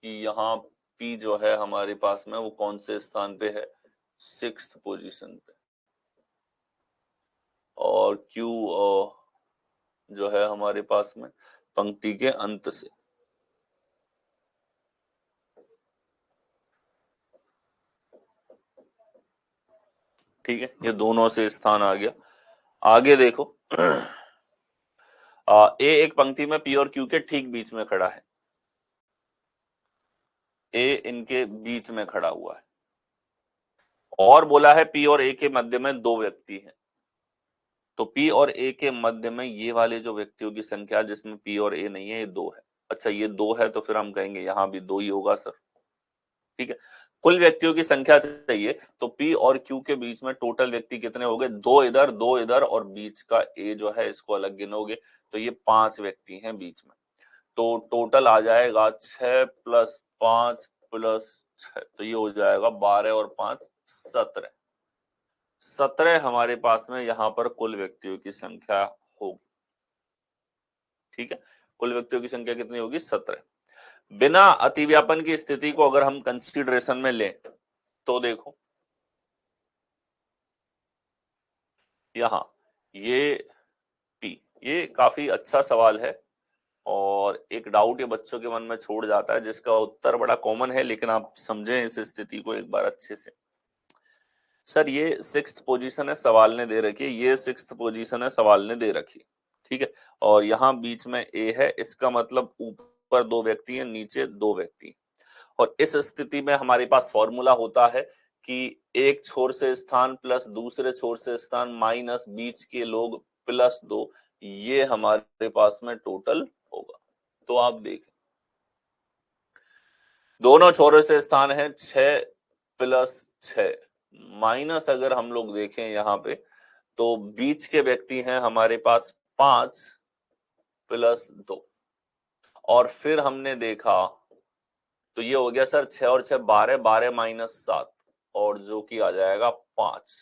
कि यहाँ पी जो है हमारे पास में वो कौन से स्थान पे है, 6th पोजीशन पे, और क्यू जो है हमारे पास में पंक्ति के अंत से। ठीक है, ये दोनों से स्थान आ गया। आगे देखो ए एक पंक्ति में पी और क्यू के ठीक बीच में खड़ा है, ए इनके बीच में खड़ा हुआ है और बोला है पी और ए के मध्य में दो व्यक्ति हैं। तो पी और ए के मध्य में ये वाले जो व्यक्तियों की संख्या जिसमें पी और ए नहीं है, ये 2 है। अच्छा, ये 2 है तो फिर हम कहेंगे यहां भी 2 ही होगा सर। ठीक है, कुल व्यक्तियों की संख्या चाहिए तो पी और क्यू के बीच में टोटल व्यक्ति कितने हो गए, 2 इधर 2 इधर और बीच का ए जो है इसको अलग गिनोगे तो ये 5 व्यक्ति हैं बीच में। तो टोटल आ जाएगा 6 + 5 + 6, तो ये हो जाएगा 12 और 5 17। 17 हमारे पास में यहां पर कुल व्यक्तियों की संख्या होगी। ठीक है, कुल व्यक्तियों की संख्या कितनी होगी, 17। बिना अतिव्यापन की स्थिति को अगर हम कंसीडरेशन में लें तो देखो यहां ये पी, ये काफी अच्छा सवाल है और एक डाउट ये बच्चों के मन में छोड़ जाता है जिसका उत्तर बड़ा कॉमन है, लेकिन आप समझें इस स्थिति को एक बार अच्छे से। सर ये 6th पोजीशन है, सवाल ने दे रखी है, ये 6th पोजीशन है, सवाल ने दे रखी है। ठीक है, और यहाँ बीच में ए है, इसका मतलब ऊपर 2 व्यक्ति हैं, नीचे 2 व्यक्ति हैं। और इस स्थिति में हमारे पास फॉर्मूला होता है कि एक छोर से स्थान प्लस दूसरे छोर से स्थान माइनस बीच के लोग +2, ये हमारे पास में टोटल होगा। तो आप देखें दोनों छोरों से स्थान है 6 + 6 माइनस, अगर हम लोग देखें यहाँ पे तो बीच के व्यक्ति हैं हमारे पास 5 + 2, और फिर हमने देखा तो ये हो गया सर 6 और 6 12, 12 - 7 और जो कि आ जाएगा 5।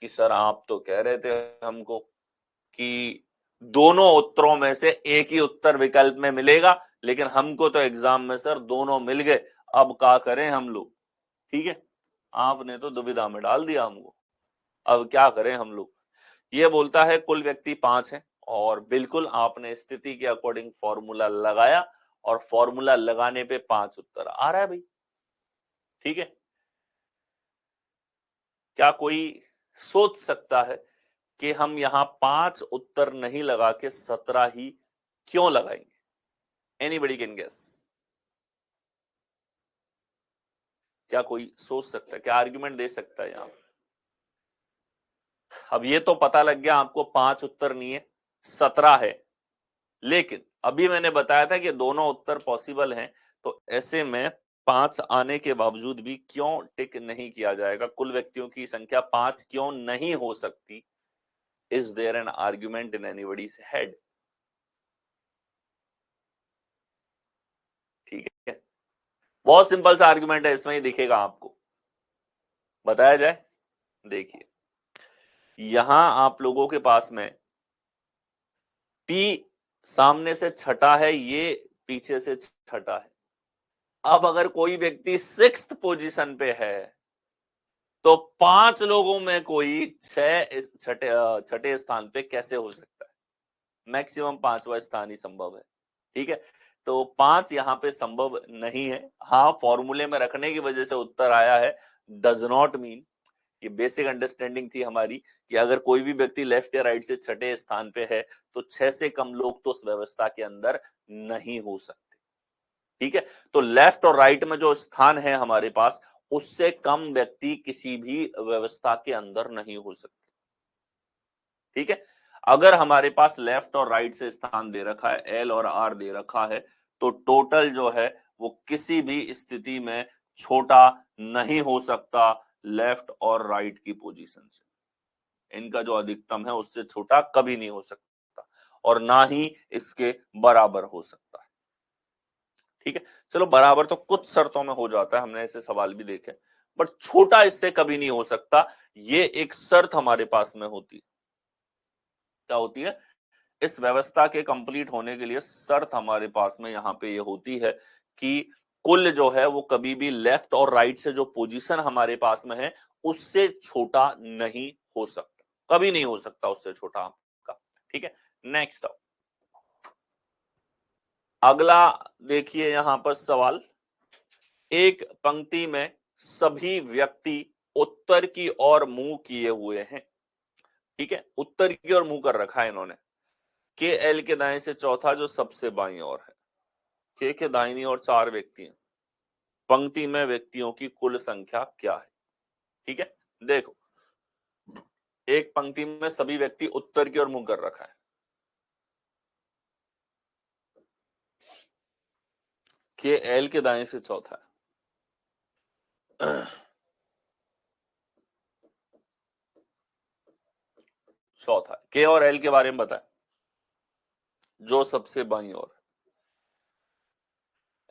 कि सर आप तो कह रहे थे हमको कि दोनों उत्तरों में से एक ही उत्तर विकल्प में मिलेगा, लेकिन हमको तो एग्जाम में सर दोनों मिल गए, अब क्या करें हम लोग। ठीक है, आपने तो दुविधा में डाल दिया हमको, अब क्या करें हम लोग। ये बोलता है कुल व्यक्ति 5 है और बिल्कुल आपने स्थिति के अकॉर्डिंग फॉर्मूला लगाया और फॉर्मूला लगाने पे 5 उत्तर आ रहा है भाई। ठीक है, क्या कोई सोच सकता है कि हम यहां 5 उत्तर नहीं लगा के 17 ही क्यों लगाएंगे? Anybody can guess? क्या कोई सोच सकता है, क्या आर्ग्यूमेंट दे सकता है यहां? अब ये तो पता लग गया आपको 5 उत्तर नहीं है, 17 है, लेकिन अभी मैंने बताया था कि दोनों उत्तर पॉसिबल हैं, तो ऐसे में 5 आने के बावजूद भी क्यों टिक नहीं किया जाएगा, कुल व्यक्तियों की संख्या 5 क्यों नहीं हो सकती? Is there an argument in anybody's head? ठीक है, बहुत सिंपल सा आर्ग्यूमेंट है, इसमें ही दिखेगा आपको, बताया जाए। देखिए यहां आप लोगों के पास में P सामने से छठा है, ये पीछे से छठा है। अब अगर कोई व्यक्ति 6th पोजीशन पे है तो 5 लोगों में कोई छठे स्थान पे कैसे हो सकता है? मैक्सिमम 5वां स्थान ही संभव है। ठीक है, तो 5 यहां पे संभव नहीं है। हाँ, फॉर्मूले में रखने की वजह से उत्तर आया है, डज नॉट मीन ये बेसिक अंडरस्टैंडिंग थी हमारी कि अगर कोई भी व्यक्ति लेफ्ट या राइट से छठे स्थान पे है तो 6 से कम लोग तो उस व्यवस्था के अंदर नहीं हो सकते। ठीक है, तो लेफ्ट और राइट में जो स्थान है हमारे पास, उससे कम व्यक्ति किसी भी व्यवस्था के अंदर नहीं हो सकते। ठीक है, अगर हमारे पास लेफ्ट और राइट से स्थान दे रखा है, एल और आर दे रखा है, तो टोटल जो है वो किसी भी स्थिति में छोटा नहीं हो सकता लेफ्ट और राइट की पोजीशन से। इनका जो अधिकतम है उससे छोटा कभी नहीं हो सकता और ना ही इसके बराबर हो सकता है। ठीक है, चलो बराबर तो कुछ शर्तों में हो जाता है, हमने ऐसे सवाल भी देखे, बट छोटा इससे कभी नहीं हो सकता। ये एक शर्त हमारे पास में होती है। क्या होती है? इस व्यवस्था के कंप्लीट होने के लिए शर्त हमारे पास में यहां पे ये होती है कि कुल जो है वो कभी भी लेफ्ट और राइट से जो पोजीशन हमारे पास में है उससे छोटा नहीं हो सकता, कभी नहीं हो सकता उससे छोटा आपका। ठीक है, नेक्स्ट अगला देखिए यहां पर सवाल, एक पंक्ति में सभी व्यक्ति उत्तर की ओर मुंह किए हुए हैं। ठीक है, उत्तर की ओर मुंह कर रखा है इन्होंने। के एल के दाएं से चौथा जो सबसे बाईं ओर है, के दाहिनी ओर 4 व्यक्ति हैं। पंक्ति में व्यक्तियों की कुल संख्या क्या है? ठीक है, देखो एक पंक्ति में सभी व्यक्ति उत्तर की ओर मुंह कर रखा है। के एल के दाएं से चौथा है। चौथा के और एल के बारे में बताएं। जो सबसे बाईं ओर,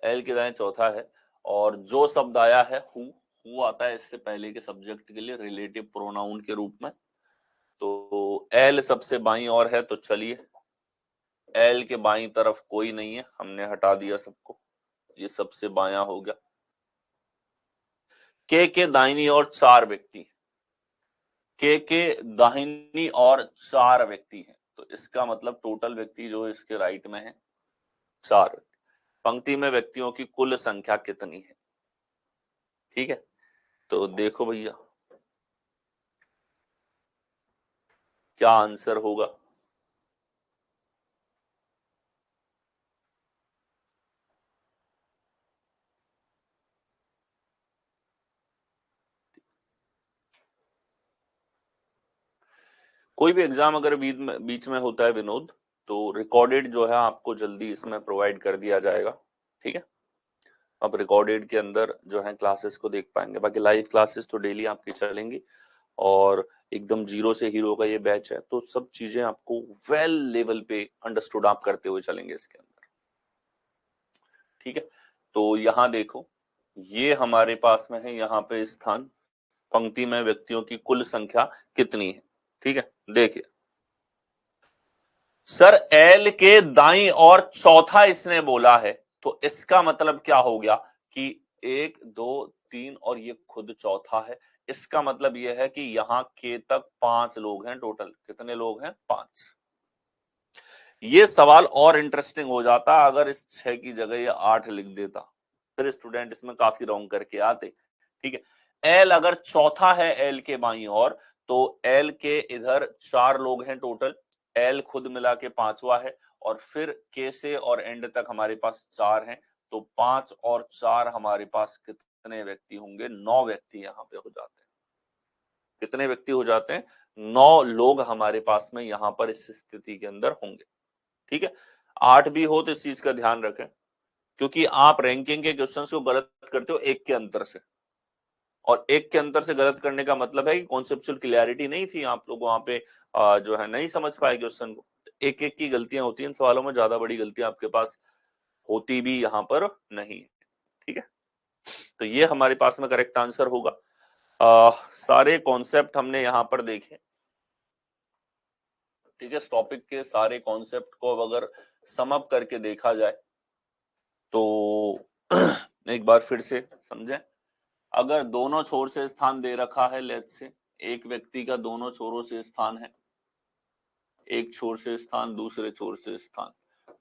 एल के दाएं चौथा है और जो शब्द आया है हु आता है इससे पहले के सब्जेक्ट के लिए रिलेटिव प्रोनाउन के रूप में। तो एल सबसे बाईं ओर है, तो चलिए एल के बाईं तरफ कोई नहीं है, हमने हटा दिया सबको, ये सबसे बायां हो गया। के दाहिनी ओर 4 व्यक्ति, के दाहिनी ओर 4 व्यक्ति हैं, तो इसका मतलब टोटल व्यक्ति जो इसके राइट में है 4। पंक्ति में व्यक्तियों की कुल संख्या कितनी है? ठीक है, तो देखो भैया क्या आंसर होगा। कोई भी एग्जाम अगर बीच में होता है विनोद, तो रिकॉर्डेड जो है आपको जल्दी इसमें प्रोवाइड कर दिया जाएगा। ठीक है, अब रिकॉर्डेड के अंदर जो है क्लासेस को देख पाएंगे, बाकी लाइव क्लासेस तो डेली आपकी चलेंगी और एकदम जीरो से हीरो का ये बैच है, तो सब चीजें आपको वेल लेवल पे अंडरस्टूड आप करते हुए चलेंगे इसके अंदर। ठीक है, तो यहां देखो ये हमारे पास में है यहाँ पे स्थान, पंक्ति में व्यक्तियों की कुल संख्या कितनी है। ठीक है, देखिए सर एल के दाईं और चौथा इसने बोला है, तो इसका मतलब क्या हो गया कि 1 2 3 और ये खुद चौथा है। इसका मतलब यह है कि यहां के तक 5 लोग हैं टोटल। कितने लोग हैं? 5। ये सवाल और इंटरेस्टिंग हो जाता अगर इस 6 की जगह ये 8 लिख देता, फिर स्टूडेंट इसमें काफी रॉन्ग करके आते। ठीक है, एल अगर चौथा है एल के बाईं ओर, तो एल के इधर 4 लोग हैं टोटल, एल खुद मिला के 5वां है और फिर के से और एंड तक हमारे पास 4 हैं, तो 5 और 4 हमारे पास कितने व्यक्ति होंगे? 9 व्यक्ति यहां पे हो जाते हैं। कितने व्यक्ति हो जाते हैं? 9 लोग हमारे पास में यहां पर इस स्थिति के अंदर होंगे। ठीक है, 8 भी हो तो इस चीज का ध्यान रखें, क्योंकि आप रैंकिंग के क्वेश्चंस को गलत करते हो 1 के अंतर से, और 1 के अंतर से गलत करने का मतलब है कि कॉन्सेप्चुअल क्लियरिटी नहीं थी, आप लोग वहां पे जो है नहीं समझ पाए क्वेश्चन को। एक एक की गलतियां होती हैं इन सवालों में, ज्यादा बड़ी गलतियां आपके पास होती भी यहाँ पर नहीं है। ठीक है, तो ये हमारे पास में करेक्ट आंसर होगा। सारे कॉन्सेप्ट हमने यहाँ पर देखे। ठीक है, इस टॉपिक के सारे कॉन्सेप्ट को अब अगर सम अप करके देखा जाए तो एक बार फिर से समझें, अगर दोनों छोर से स्थान दे रखा है, लेट्स से एक व्यक्ति का दोनों छोरों से स्थान है, एक छोर से स्थान दूसरे छोर से स्थान,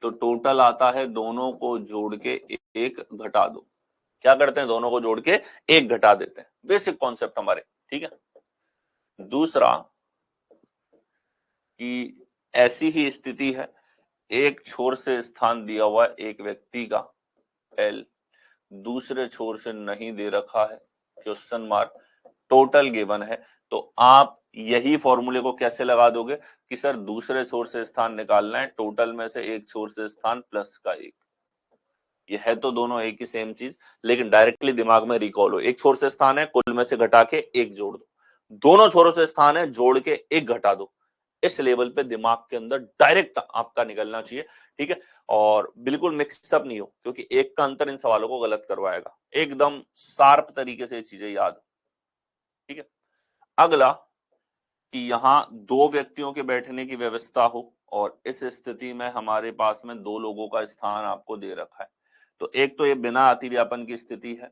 तो टोटल आता है दोनों को जोड़ के एक घटा दो। क्या करते हैं? दोनों को जोड़ के एक घटा देते हैं, बेसिक कॉन्सेप्ट हमारे। ठीक है, दूसरा कि ऐसी ही स्थिति है, एक छोर से स्थान दिया हुआ है एक व्यक्ति का L, दूसरे छोर से नहीं दे रखा है, क्वेश्चन मार्क, टोटल गिवन है। तो आप यही फॉर्मूले को कैसे लगा दोगे कि सर दूसरे छोर से स्थान निकालना है, टोटल में से एक छोर से स्थान प्लस का एक। ये है तो दोनों एक ही सेम चीज, लेकिन डायरेक्टली दिमाग में रिकॉल हो, एक छोर से स्थान है, कुल में से घटा के एक जोड़ दो, दोनों छोरों से स्थान है, जोड़ के एक घटा दो। इस लेवल पे दिमाग के अंदर डायरेक्ट आपका निकलना चाहिए, ठीक है। और बिल्कुल मिक्सअप नहीं हो, क्योंकि एक का अंतर इन सवालों को गलत करवाएगा। एकदम शार्प तरीके से चीजें याद, ठीक है। अगला कि यहां दो व्यक्तियों के बैठने की व्यवस्था हो और इस स्थिति में हमारे पास में दो लोगों का स्थान आपको दे रखा है। तो एक तो ये बिना अतिव्यापन की स्थिति है,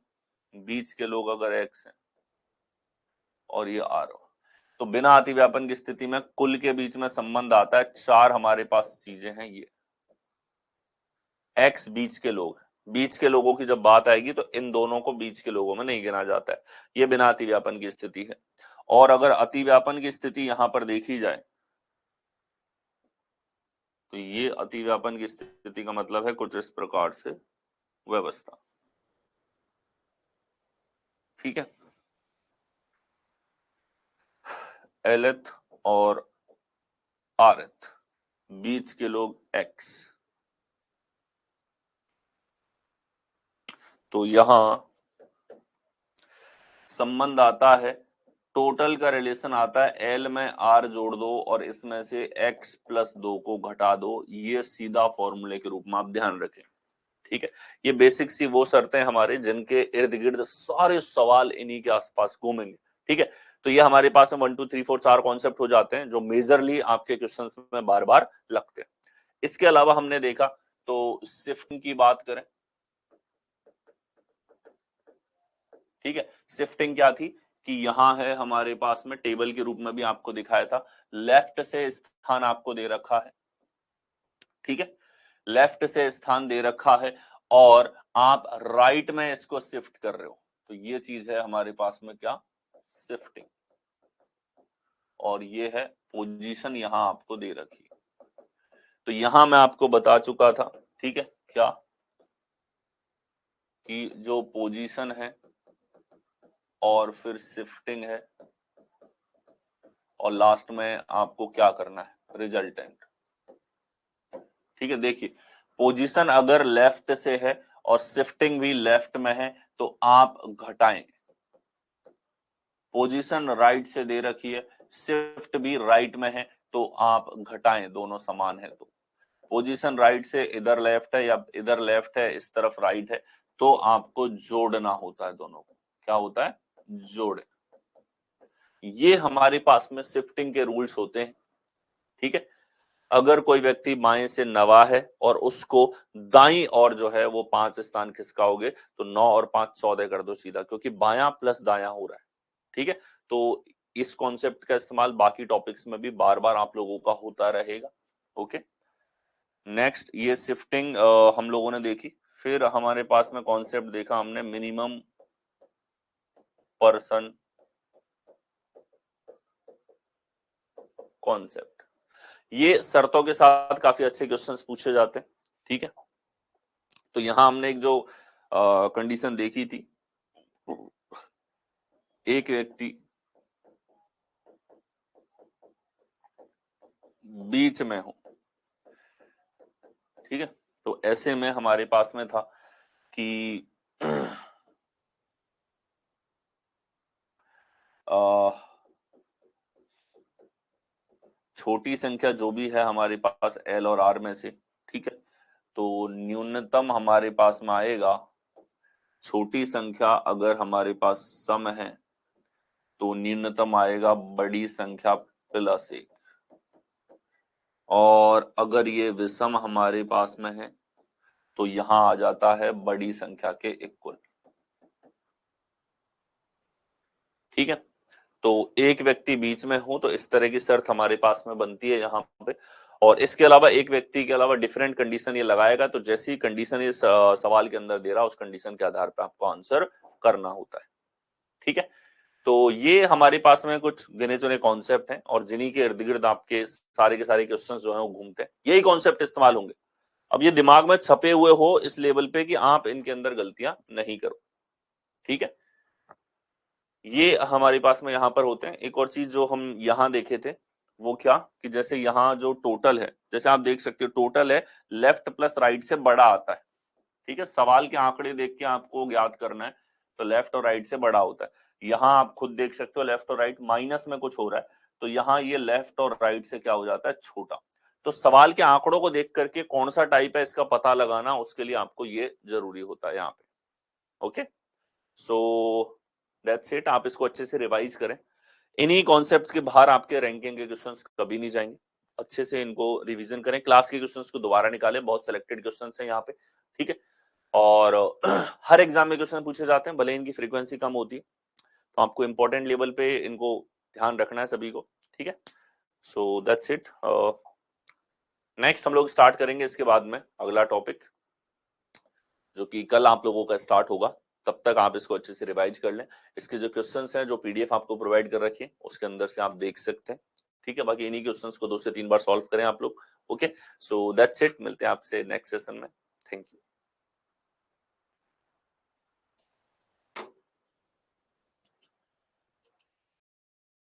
बीच के लोग अगर x हैं और ये r हो, तो बिना अतिव्यापन की स्थिति में कुल के बीच में संबंध आता है, चार हमारे पास चीजें हैं, ये x बीच के लोग हैं। बीच के लोगों की जब बात आएगी तो इन दोनों को बीच के लोगों में नहीं गिना जाता है, ये बिना अतिव्यापन की स्थिति है। और अगर अतिव्यापन की स्थिति यहां पर देखी जाए तो ये अतिव्यापन की स्थिति का मतलब है कुछ इस प्रकार से व्यवस्था, ठीक है। Lth और Rth, बीच के लोग x, तो यहां संबंध आता है, टोटल का रिलेशन आता है L में R जोड़ दो और इसमें से x प्लस 2 को घटा दो, ये सीधा फॉर्मूले के रूप में आप ध्यान रखें, ठीक है। ये बेसिक सी वो शर्तें हमारे जिनके इर्द गिर्द सारे सवाल इन्हीं के आसपास घूमेंगे, ठीक है। तो ये हमारे पास में 1 2 3 4 4 कॉन्सेप्ट हो जाते हैं जो मेजरली आपके क्वेश्चंस में बार बार लगते हैं। इसके अलावा हमने देखा तो शिफ्टिंग की बात करें, ठीक है। शिफ्टिंग क्या थी कि यहां है हमारे पास में, टेबल के रूप में भी आपको दिखाया था, लेफ्ट से स्थान आपको दे रखा है, ठीक है। लेफ्ट से स्थान दे रखा है और आप राइट में इसको शिफ्ट कर रहे हो, तो ये चीज है हमारे पास में क्या, शिफ्टिंग। और ये है पोजीशन यहां आपको दे रखी है। तो यहां मैं आपको बता चुका था, ठीक है, क्या कि जो पोजीशन है और फिर शिफ्टिंग है और लास्ट में आपको क्या करना है, रिजल्टेंट, ठीक है। देखिए पोजीशन अगर लेफ्ट से है और शिफ्टिंग भी लेफ्ट में है तो आप घटाएं, पोजीशन राइट से दे रखी है, शिफ्ट भी राइट में है तो आप घटाएं, दोनों समान है। तो पोजीशन राइट से इधर लेफ्ट है या इधर लेफ्ट है इस तरफ राइट है, तो आपको जोड़ना होता है दोनों को, क्या होता है, जोड़े। ये हमारे पास में शिफ्टिंग के रूल्स होते हैं, ठीक है। अगर कोई व्यक्ति बाएं से नवा है और उसको दाई और जो है वो 5 स्थान खिसकाओगे तो 9 और 5 14 कर दो सीधा, क्योंकि बायां प्लस दायां हो रहा है, ठीक है। तो इस कॉन्सेप्ट का इस्तेमाल बाकी टॉपिक्स में भी बार बार आप लोगों का होता रहेगा, ओके। नेक्स्ट ये शिफ्टिंग हम लोगों ने देखी। फिर हमारे पास में कॉन्सेप्ट देखा हमने मिनिमम पर्सन कॉन्सेप्ट। ये शर्तों के साथ काफी अच्छे क्वेश्चंस पूछे जाते हैं, ठीक है। तो यहां हमने एक जो कंडीशन देखी थी, एक व्यक्ति बीच में हो, ठीक है। तो ऐसे में हमारे पास में था कि छोटी संख्या जो भी है हमारे पास L और R में से, ठीक है, तो न्यूनतम हमारे पास में आएगा, छोटी संख्या अगर हमारे पास सम है तो न्यूनतम आएगा बड़ी संख्या प्लस 1, और अगर ये विषम हमारे पास में है तो यहां आ जाता है बड़ी संख्या के इक्वल, ठीक है। तो एक व्यक्ति बीच में हो तो इस तरह की शर्त हमारे पास में बनती है यहाँ पे। और इसके अलावा एक व्यक्ति के अलावा डिफरेंट कंडीशन ये लगाएगा, तो जैसी कंडीशन ये सवाल के अंदर दे रहा है उस कंडीशन के आधार पर आपको आंसर करना होता है, ठीक है। तो ये हमारे पास में कुछ गिने चुने कॉन्सेप्ट हैं और जिन्हीं के इर्द गिर्द आपके सारे के सारे क्वेश्चन जो हैं वो घूमते हैं, यही कॉन्सेप्ट इस्तेमाल होंगे। अब ये दिमाग में छपे हुए हो इस लेवल पे कि आप इनके अंदर गलतियां नहीं करो, ठीक है। ये हमारे पास में यहाँ पर होते हैं। एक और चीज जो हम यहाँ देखे थे वो क्या, कि जैसे यहाँ जो टोटल है, जैसे आप देख सकते हो टोटल है, लेफ्ट प्लस राइट से बड़ा आता है, ठीक है। सवाल के आंकड़े देख के आपको ज्ञात करना है, तो लेफ्ट और राइट से बड़ा होता है। यहाँ आप खुद देख सकते हो लेफ्ट और राइट माइनस में कुछ हो रहा है, तो यहाँ ये लेफ्ट और राइट से क्या हो जाता है, छोटा। तो सवाल के आंकड़ों को देख करके कौन सा टाइप है इसका पता लगाना, उसके लिए आपको ये जरूरी होता है यहाँ पे। Okay, so that's it. आप इसको अच्छे से रिवाइज करें। इन्हीं कॉन्सेप्ट्स के बाहर आपके रैंकिंग के क्वेश्चंस कभी नहीं जाएंगे। अच्छे से इनको रिवीजन करें, क्लास के क्वेश्चंस को दोबारा निकालें, बहुत सिलेक्टेड क्वेश्चंस हैं यहाँ पे, ठीक है। और हर एग्जाम में क्वेश्चन पूछे जाते हैं, भले इनकी फ्रीक्वेंसी कम होती है, तो आपको इंपॉर्टेंट लेवल पे इनको ध्यान रखना है सभी को, ठीक है। So that's it. नेक्स्ट हम लोग स्टार्ट करेंगे इसके बाद में अगला टॉपिक, जो कि कल आप लोगों का स्टार्ट होगा। तब तक आप इसको अच्छे से रिवाइज कर लें। इसके जो क्वेश्चंस हैं, जो पीडीएफ आपको प्रोवाइड कर रखी है, उसके अंदर से आप देख सकते हैं, ठीक है। बाकी इन्हीं क्वेश्चंस को 2 से 3 बार सॉल्व करें आप लोग। Okay, so that's it. मिलते हैं आपसे नेक्स्ट सेशन में। Thank you.